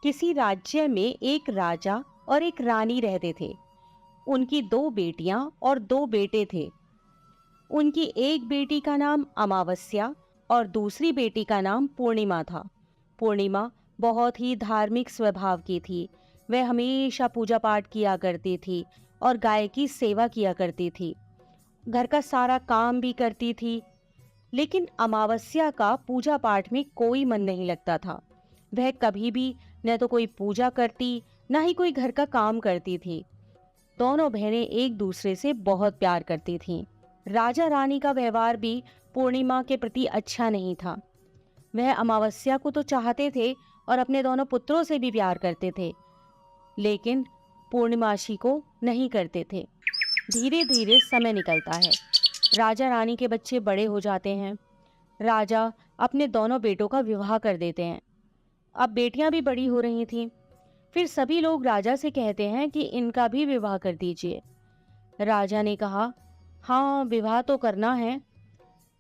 किसी राज्य में एक राजा और एक रानी रहते थे। उनकी दो बेटियां और दो बेटे थे। उनकी एक बेटी का नाम अमावस्या और दूसरी बेटी का नाम पूर्णिमा था। पूर्णिमा बहुत ही धार्मिक स्वभाव की थी। वह हमेशा पूजा पाठ किया करती थी और गाय की सेवा किया करती थी। घर का सारा काम भी करती थी। लेकिन अमावस्या का पूजा पाठ में कोई मन नहीं लगता था। वह कभी भी न तो कोई पूजा करती, न ही कोई घर का काम करती थी। दोनों बहनें एक दूसरे से बहुत प्यार करती थीं। राजा रानी का व्यवहार भी पूर्णिमा के प्रति अच्छा नहीं था। वह अमावस्या को तो चाहते थे और अपने दोनों पुत्रों से भी प्यार करते थे, लेकिन पूर्णिमाशी को नहीं करते थे। धीरे धीरे समय निकलता है। राजा रानी के बच्चे बड़े हो जाते हैं। राजा अपने दोनों बेटों का विवाह कर देते हैं। अब बेटियां भी बड़ी हो रही थीं। फिर सभी लोग राजा से कहते हैं कि इनका भी विवाह कर दीजिए। राजा ने कहा, हाँ, विवाह तो करना है।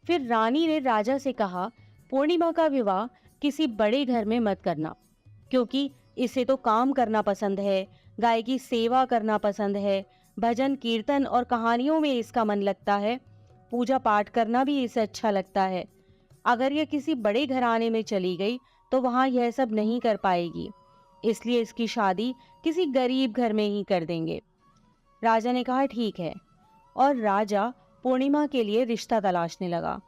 फिर रानी ने राजा से कहा, पूर्णिमा का विवाह किसी बड़े घर में मत करना, क्योंकि इसे तो काम करना पसंद है, गाय की सेवा करना पसंद है, भजन कीर्तन और कहानियों में इसका मन लगता है, पूजा पाठ करना भी इसे अच्छा लगता है। अगर यह किसी बड़े घराने में चली गई तो वहां यह सब नहीं कर पाएगी, इसलिए इसकी शादी किसी गरीब घर में ही कर देंगे। राजा ने कहा, ठीक है। और राजा पूर्णिमा के लिए रिश्ता तलाशने लगा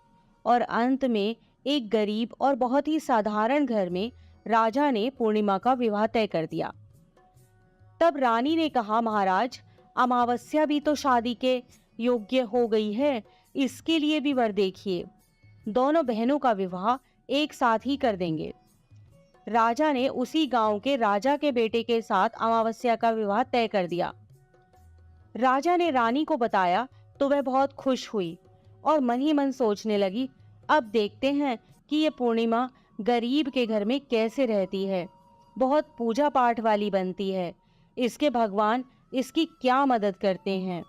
और अंत में एक गरीब और बहुत ही साधारण घर में राजा ने पूर्णिमा का विवाह तय कर दिया। तब रानी ने कहा, महाराज, अमावस्या भी तो शादी के योग्य हो गई है, इसके लिए भी वर देखिए। दोनों बहनों का विवाह एक साथ ही कर देंगे। राजा ने उसी गांव के राजा के बेटे के साथ अमावस्या का विवाह तय कर दिया। राजा ने रानी को बताया तो वह बहुत खुश हुई और मन ही मन सोचने लगी, अब देखते हैं कि ये पूर्णिमा गरीब के घर में कैसे रहती है, बहुत पूजा पाठ वाली बनती है, इसके भगवान इसकी क्या मदद करते हैं।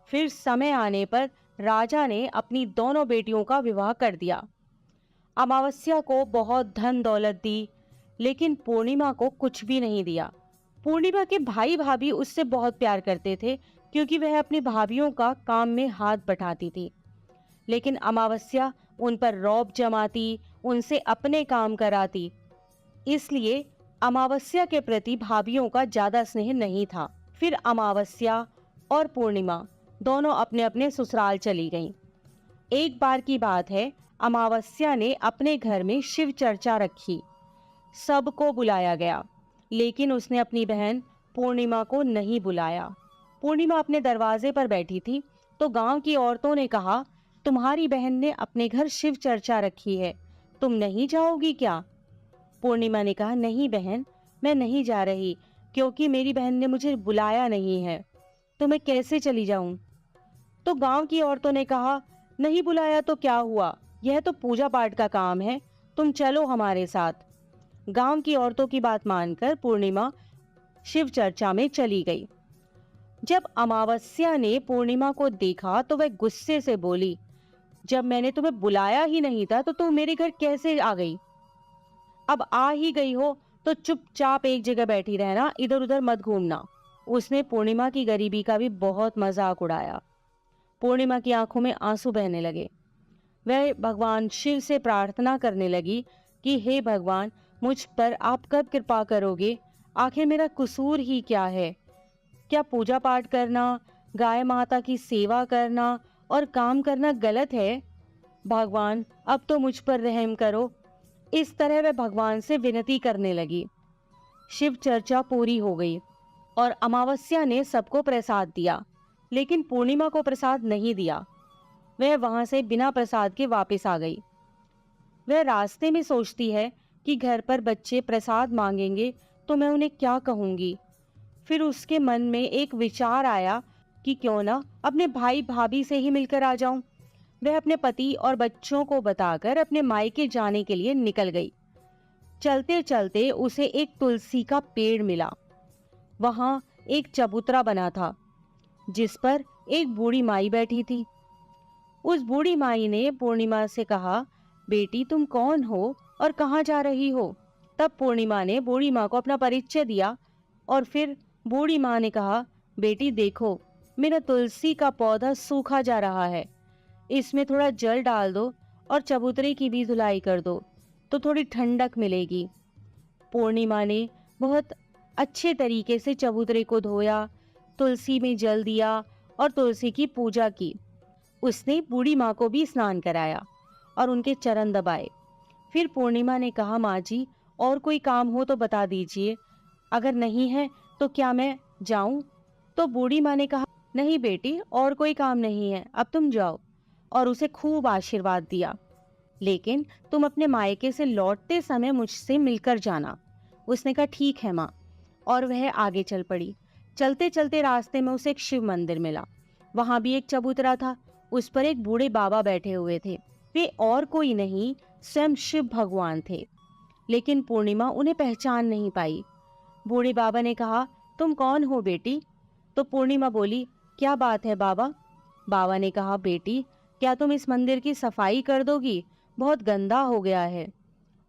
फिर समय आने पर राजा ने अपनी दोनों बेटियों का विवाह कर दिया। अमावस्या को बहुत धन दौलत दी, लेकिन पूर्णिमा को कुछ भी नहीं दिया। पूर्णिमा के भाई भाभी उससे बहुत प्यार करते थे, क्योंकि वह अपनी भाभियों का काम में हाथ बटाती थी। लेकिन अमावस्या उन पर रौब जमाती, उनसे अपने काम कराती, इसलिए अमावस्या के प्रति भाभियों का ज्यादा स्नेह नहीं था। फिर अमावस्या और पूर्णिमा दोनों अपने अपने ससुराल चली गईं। एक बार की बात है, अमावस्या ने अपने घर में शिव चर्चा रखी। सबको बुलाया गया, लेकिन उसने अपनी बहन पूर्णिमा को नहीं बुलाया। पूर्णिमा अपने दरवाजे पर बैठी थी तो गांव की औरतों ने कहा, तुम्हारी बहन ने अपने घर शिव चर्चा रखी है, तुम नहीं जाओगी क्या? पूर्णिमा ने कहा, नहीं बहन, मैं नहीं जा रही, क्योंकि मेरी बहन ने मुझे बुलाया नहीं है, तो मैं कैसे चली जाऊं? तो गांव की औरतों ने कहा, नहीं बुलाया तो क्या हुआ, यह तो पूजा पाठ का काम है, तुम चलो हमारे साथ। गांव की औरतों की बात मानकर पूर्णिमा शिव चर्चा में चली गई। जब अमावस्या ने पूर्णिमा को देखा तो वह गुस्से से बोली, जब मैंने तुम्हें बुलाया ही नहीं था तो तुम मेरे घर कैसे आ गई? अब आ ही गई हो तो चुपचाप एक जगह बैठी रहना, इधर उधर मत घूमना। उसने पूर्णिमा की गरीबी का भी बहुत मजाक उड़ाया। पूर्णिमा की आंखों में आंसू बहने लगे। वह भगवान शिव से प्रार्थना करने लगी कि हे भगवान, मुझ पर आप कब कृपा करोगे? आखिर मेरा कसूर ही क्या है? क्या पूजा पाठ करना, गाय माता की सेवा करना और काम करना गलत है? भगवान, अब तो मुझ पर रहम करो। इस तरह वह भगवान से विनती करने लगी। शिव चर्चा पूरी हो गई और अमावस्या ने सबको प्रसाद दिया, लेकिन पूर्णिमा को प्रसाद नहीं दिया। वह वहां से बिना प्रसाद के वापस आ गई। वह रास्ते में सोचती है कि घर पर बच्चे प्रसाद मांगेंगे तो मैं उन्हें क्या कहूंगी। फिर उसके मन में एक विचार आया कि क्यों ना अपने भाई भाभी से ही मिलकर आ जाऊं। वह अपने पति और बच्चों को बताकर अपने मायके जाने के लिए निकल गई। चलते चलते उसे एक तुलसी का पेड़ मिला। वहां एक चबूतरा बना था, जिस पर एक बूढ़ी माई बैठी थी। उस बूढ़ी माई ने पूर्णिमा से कहा, बेटी, तुम कौन हो और कहाँ जा रही हो? तब पूर्णिमा ने बूढ़ी माँ को अपना परिचय दिया और फिर बूढ़ी माँ ने कहा, बेटी देखो, मेरा तुलसी का पौधा सूखा जा रहा है, इसमें थोड़ा जल डाल दो और चबूतरे की भी धुलाई कर दो तो थोड़ी ठंडक मिलेगी। पूर्णिमा ने बहुत अच्छे तरीके से चबूतरे को धोया, तुलसी में जल दिया और तुलसी की पूजा की। उसने बूढ़ी माँ को भी स्नान कराया और उनके चरण दबाए। फिर पूर्णिमा ने कहा, माँ जी और कोई काम हो तो बता दीजिए, अगर नहीं है तो क्या मैं जाऊं? तो बूढ़ी माँ ने कहा, नहीं बेटी, और कोई काम नहीं है, अब तुम जाओ, और उसे खूब आशीर्वाद दिया। लेकिन तुम अपने मायके से लौटते समय मुझसे मिलकर जाना। उसने कहा, ठीक है माँ, और वह आगे चल पड़ी। चलते चलते रास्ते में उसे एक शिव मंदिर मिला। वहां भी एक चबूतरा था, उस पर एक बूढ़े बाबा बैठे हुए थे। वे और कोई नहीं, स्वयं शिव भगवान थे। लेकिन पूर्णिमा उन्हें पहचान नहीं पाई। बूढ़े बाबा ने कहा, तुम कौन हो बेटी? तो पूर्णिमा बोली, क्या बात है बाबा? बाबा ने कहा, बेटी, क्या तुम इस मंदिर की सफाई कर दोगी? बहुत गंदा हो गया है,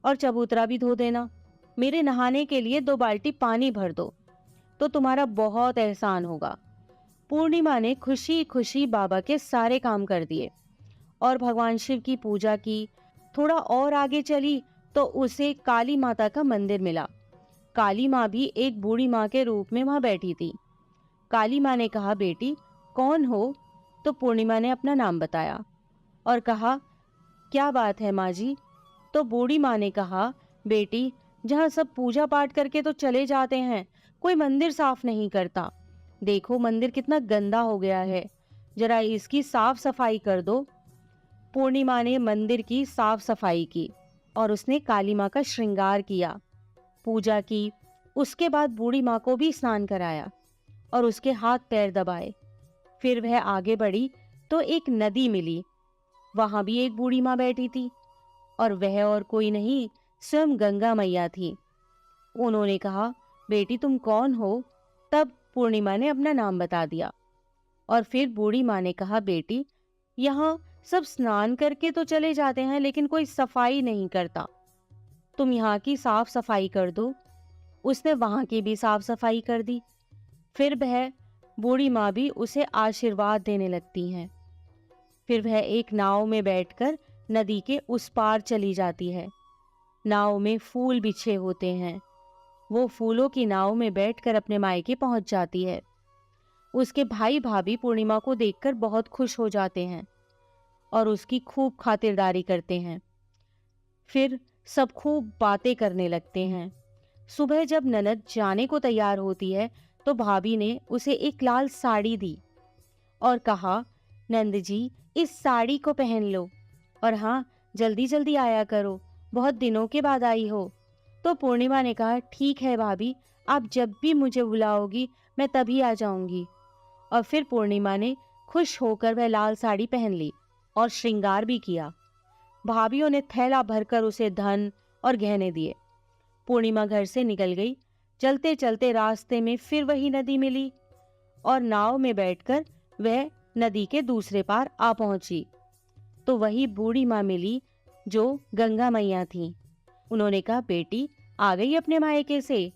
और चबूतरा भी धो देना। मेरे नहाने के लिए 2 बाल्टी पानी भर दो तो तुम्हारा बहुत एहसान होगा। पूर्णिमा ने खुशी खुशी बाबा के सारे काम कर दिए और भगवान शिव की पूजा की। थोड़ा और आगे चली तो उसे काली माता का मंदिर मिला। काली माँ भी एक बूढ़ी माँ के रूप में वहां बैठी थी। काली माँ ने कहा, बेटी कौन हो? तो पूर्णिमा ने अपना नाम बताया और कहा, क्या बात है माँ जी? तो बूढ़ी माँ ने कहा, बेटी, जहाँ सब पूजा पाठ करके तो चले जाते हैं, कोई मंदिर साफ नहीं करता। देखो मंदिर कितना गंदा हो गया है, जरा इसकी साफ सफाई कर दो। पूर्णिमा ने मंदिर की साफ सफाई की और उसने काली माँ का श्रृंगार किया, पूजा की। उसके बाद बूढ़ी माँ को भी स्नान कराया और उसके हाथ पैर दबाए। फिर वह आगे बढ़ी तो एक नदी मिली। वहां भी एक बूढ़ी माँ बैठी थी और वह और कोई नहीं, स्वयं गंगा मैया थी। उन्होंने कहा, बेटी तुम कौन हो? तब पूर्णिमा ने अपना नाम बता दिया और फिर बूढ़ी माँ ने कहा, बेटी, यहाँ सब स्नान करके तो चले जाते हैं लेकिन कोई सफाई नहीं करता, तुम यहाँ की साफ सफाई कर दो। उसने वहां की भी साफ सफाई कर दी। फिर वह बूढ़ी माँ भी उसे आशीर्वाद देने लगती हैं। फिर वह एक नाव में बैठकर नदी के उस पार चली जाती है। नाव में फूल बिछे होते हैं। वो फूलों की नाव में बैठकर अपने मायके पहुंच जाती है। उसके भाई भाभी पूर्णिमा को देखकर बहुत खुश हो जाते हैं और उसकी खूब खातिरदारी करते हैं। फिर सब खूब बातें करने लगते हैं। सुबह जब ननद जाने को तैयार होती है तो भाभी ने उसे एक लाल साड़ी दी और कहा, नंद जी, इस साड़ी को पहन लो और हाँ, जल्दी जल्दी आया करो, बहुत दिनों के बाद आई हो। तो पूर्णिमा ने कहा, ठीक है भाभी, आप जब भी मुझे बुलाओगी मैं तभी आ जाऊंगी। और फिर पूर्णिमा ने खुश होकर वह लाल साड़ी पहन ली और श्रृंगार भी किया। भाभीओं ने थैला भरकर उसे धन और गहने दिए। पूर्णिमा घर से निकल गई। चलते चलते रास्ते में फिर वही नदी मिली और नाव में बैठकर वह नदी के दूसरे पार आ पहुंची तो वही बूढ़ी माँ मिली जो गंगा मैया थी। उन्होंने कहा, बेटी आ गई अपने मायके से?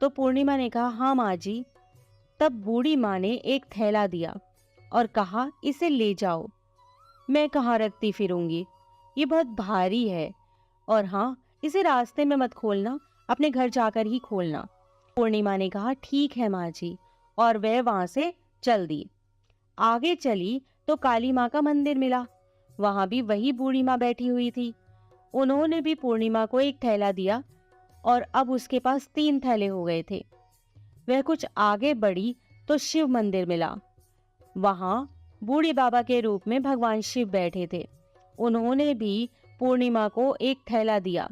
तो पूर्णिमा ने कहा, हाँ माँ जी। तब बूढ़ी माँ ने एक थैला दिया और कहा, इसे ले जाओ, मैं कहाँ रखती फिरूंगी, ये बहुत भारी है, और हाँ, इसे रास्ते में मत खोलना, अपने घर जाकर ही खोलना। पूर्णिमा ने कहा, ठीक है माँ जी, और वह वहां से चल दी। आगे चली तो काली माँ का मंदिर मिला। वहां भी वही बूढ़ी माँ बैठी हुई थी। उन्होंने भी पूर्णिमा को एक थैला दिया और अब उसके पास 3 थैले हो गए थे। वह कुछ आगे बढ़ी तो शिव मंदिर मिला। वहां बूढ़े बाबा के रूप में भगवान शिव बैठे थे। उन्होंने भी पूर्णिमा को एक थैला दिया।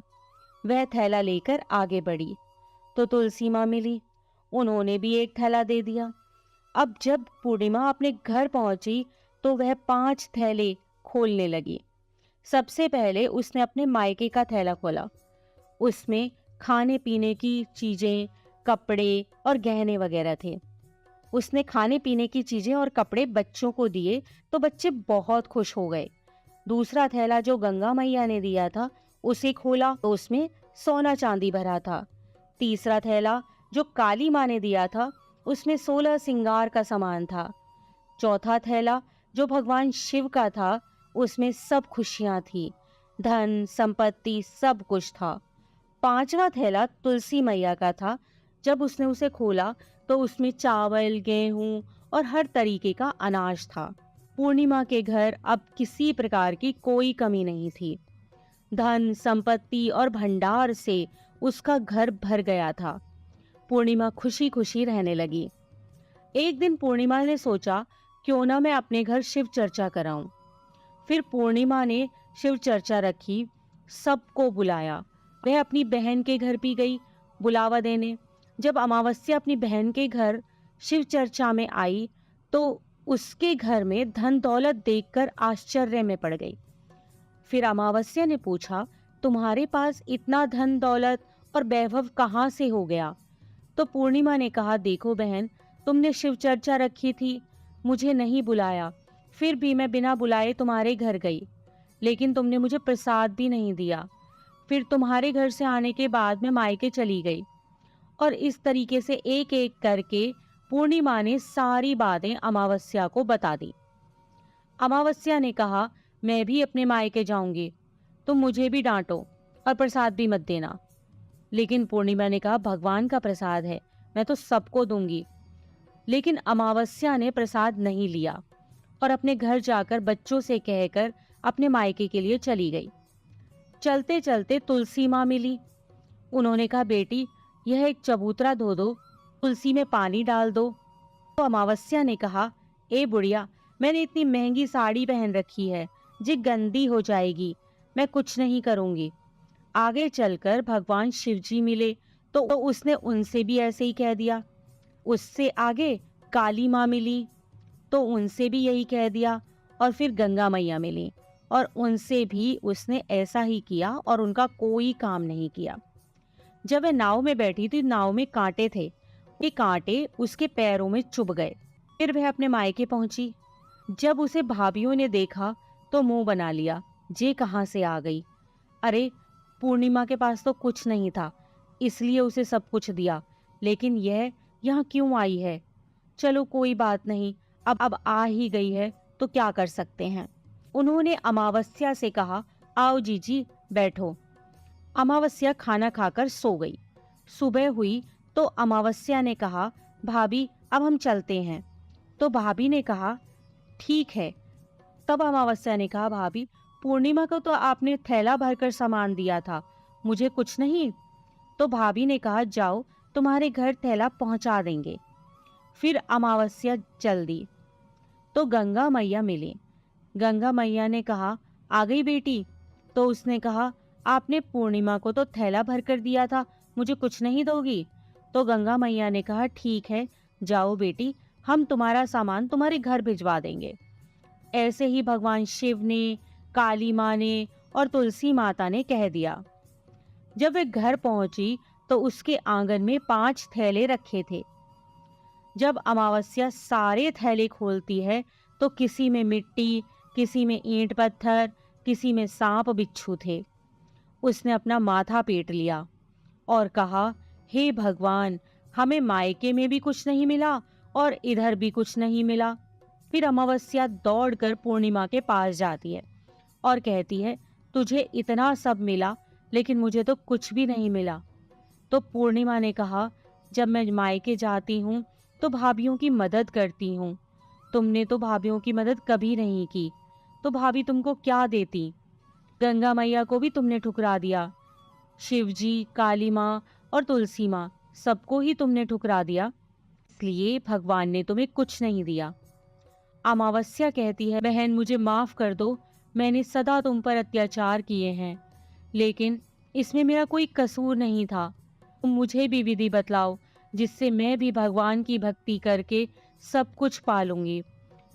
वह थैला लेकर आगे बढ़ी तो तुलसी माँ मिली। उन्होंने भी एक थैला दे दिया। अब जब पूर्णिमा अपने घर पहुंची तो वह 5 थैले खोलने लगी। सबसे पहले उसने अपने मायके का थैला खोला। उसमें खाने पीने की चीजें, कपड़े और गहने वगैरह थे। उसने खाने पीने की चीजें और कपड़े बच्चों को दिए तो बच्चे बहुत खुश हो गए। दूसरा थैला जो गंगा मैया ने दिया था उसे खोला तो उसमें सोना चांदी भरा था। तीसरा थैला जो काली माँ ने दिया था, उसमें 16 सिंगार का सामान था। चौथा थैला जो भगवान शिव का था, उसमें सब खुशियां थी, धन संपत्ति सब कुछ था। पांचवा थैला तुलसी मैया का था। जब उसने उसे खोला तो उसमें चावल, गेहूं और हर तरीके का अनाज था। पूर्णिमा के घर अब किसी प्रकार की कोई कमी नहीं थी। धन संपत्ति और भंडार से उसका घर भर गया था। पूर्णिमा खुशी खुशी रहने लगी। एक दिन पूर्णिमा ने सोचा, क्यों ना मैं अपने घर शिव चर्चा कराऊं। फिर पूर्णिमा ने शिव चर्चा रखी, सबको बुलाया। वह अपनी बहन के घर भी गई बुलावा देने। जब अमावस्या अपनी बहन के घर शिव चर्चा में आई तो उसके घर में धन दौलत देखकर आश्चर्य में पड़ गई। फिर अमावस्या ने पूछा, तुम्हारे पास इतना धन दौलत और वैभव कहाँ से हो गया? तो पूर्णिमा ने कहा, देखो बहन, तुमने शिव चर्चा रखी थी, मुझे नहीं बुलाया, फिर भी मैं बिना बुलाए तुम्हारे घर गई, लेकिन तुमने मुझे प्रसाद भी नहीं दिया। फिर तुम्हारे घर से आने के बाद मैं मायके चली गई। और इस तरीके से एक एक करके पूर्णिमा ने सारी बातें अमावस्या को बता दी। अमावस्या ने कहा, मैं भी अपने मायके जाऊंगी, तुम मुझे भी डांटो और प्रसाद भी मत देना। लेकिन पूर्णिमा ने कहा, भगवान का प्रसाद है, मैं तो सबको दूंगी। लेकिन अमावस्या ने प्रसाद नहीं लिया और अपने घर जाकर बच्चों से कहकर अपने मायके के लिए चली गई। चलते चलते तुलसी माँ मिली। उन्होंने कहा, बेटी, यह एक चबूतरा धो दो, तुलसी में पानी डाल दो। तो अमावस्या ने कहा, ए बुढ़िया, मैंने इतनी महंगी साड़ी पहन रखी है, जी गंदी हो जाएगी, मैं कुछ नहीं करूंगी। आगे चलकर भगवान शिवजी मिले तो उसने उनसे भी ऐसे ही कह दिया। उससे आगे काली माँ मिली तो उनसे भी यही कह दिया। और फिर गंगा मैया मिली और उनसे भी उसने ऐसा ही किया और उनका कोई काम नहीं किया। जब वह नाव में बैठी थी, नाव में कांटे थे, ये कांटे उसके पैरों में चुभ गए। फिर वह अपने मायके पहुंची। जब उसे भाभीियों ने देखा तो मुंह बना लिया, जे कहाँ से आ गई। अरे, पूर्णिमा के पास तो कुछ नहीं था, इसलिए उसे सब कुछ दिया, लेकिन यह यहाँ क्यों आई है? चलो कोई बात नहीं, अब आ ही गई है तो क्या कर सकते हैं। उन्होंने अमावस्या से कहा, आओ जीजी बैठो। अमावस्या खाना खाकर सो गई। सुबह हुई तो अमावस्या ने कहा, भाभी अब हम चलते हैं। तो भाभी ने कहा, ठीक है। तब अमावस्या ने कहा, भाभी, पूर्णिमा को तो आपने थैला भरकर सामान दिया था, मुझे कुछ नहीं। तो भाभी ने कहा, जाओ, तुम्हारे घर थैला पहुंचा देंगे। फिर अमावस्या चल दी तो गंगा मैया मिली। गंगा मैया ने कहा, आ गई बेटी? तो उसने कहा, आपने पूर्णिमा को तो थैला भरकर दिया था, मुझे कुछ नहीं दोगी? तो गंगा मैया ने कहा, ठीक है, जाओ बेटी, हम तुम्हारा सामान तुम्हारे घर भिजवा देंगे। ऐसे ही भगवान शिव ने, काली माँ ने और तुलसी माता ने कह दिया। जब वे घर पहुंची तो उसके आंगन में 5 थैले रखे थे। जब अमावस्या सारे थैले खोलती है तो किसी में मिट्टी, किसी में ईंट पत्थर, किसी में सांप बिच्छू थे। उसने अपना माथा पीट लिया और कहा, हे भगवान, हमें मायके में भी कुछ नहीं मिला और इधर भी कुछ नहीं मिला। फिर अमावस्या दौड़कर पूर्णिमा के पास जाती है और कहती है, तुझे इतना सब मिला लेकिन मुझे तो कुछ भी नहीं मिला। तो पूर्णिमा ने कहा, जब मैं मायके जाती हूँ तो भाभीियों की मदद करती हूँ, तुमने तो भाभीियों की मदद कभी नहीं की, तो भाभी तुमको क्या देती? गंगा मैया को भी तुमने ठुकरा दिया, शिवजी, काली माँ और तुलसी माँ, सबको ही तुमने ठुकरा दिया, इसलिए भगवान ने तुम्हें कुछ नहीं दिया। अमावस्या कहती है, बहन मुझे माफ कर दो, मैंने सदा तुम पर अत्याचार किए हैं, लेकिन इसमें मेरा कोई कसूर नहीं था। तुम मुझे भी विधि बतलाओ जिससे मैं भी भगवान की भक्ति करके सब कुछ पालूंगी।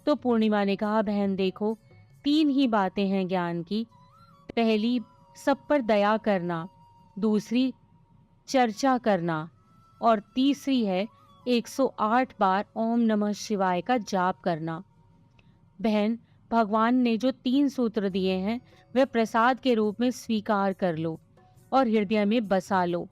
तो पूर्णिमा ने कहा, बहन देखो, 3 ही बातें हैं ज्ञान की। पहली, सब पर दया करना, दूसरी चर्चा करना और तीसरी है 108 बार ओम नमः शिवाय का जाप करना। बहन, भगवान ने जो 3 सूत्र दिए हैं वह प्रसाद के रूप में स्वीकार कर लो और हृदय में बसा लो।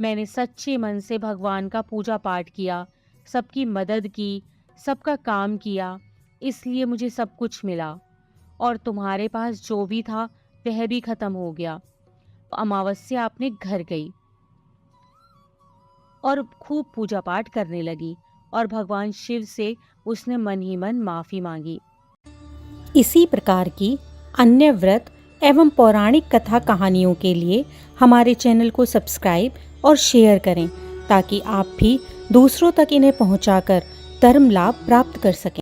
मैंने सच्चे मन से भगवान का पूजा पाठ किया, सबकी मदद की, सबका काम किया, इसलिए मुझे सब कुछ मिला। और तुम्हारे पास जो भी था वह भी खत्म हो गया। अमावस्या अपने घर गई और खूब पूजा पाठ करने लगी और भगवान शिव से उसने मन ही मन माफ़ी मांगी। इसी प्रकार की अन्य व्रत एवं पौराणिक कथा कहानियों के लिए हमारे चैनल को सब्सक्राइब और शेयर करें ताकि आप भी दूसरों तक इन्हें पहुंचाकर धर्म लाभ प्राप्त कर सकें।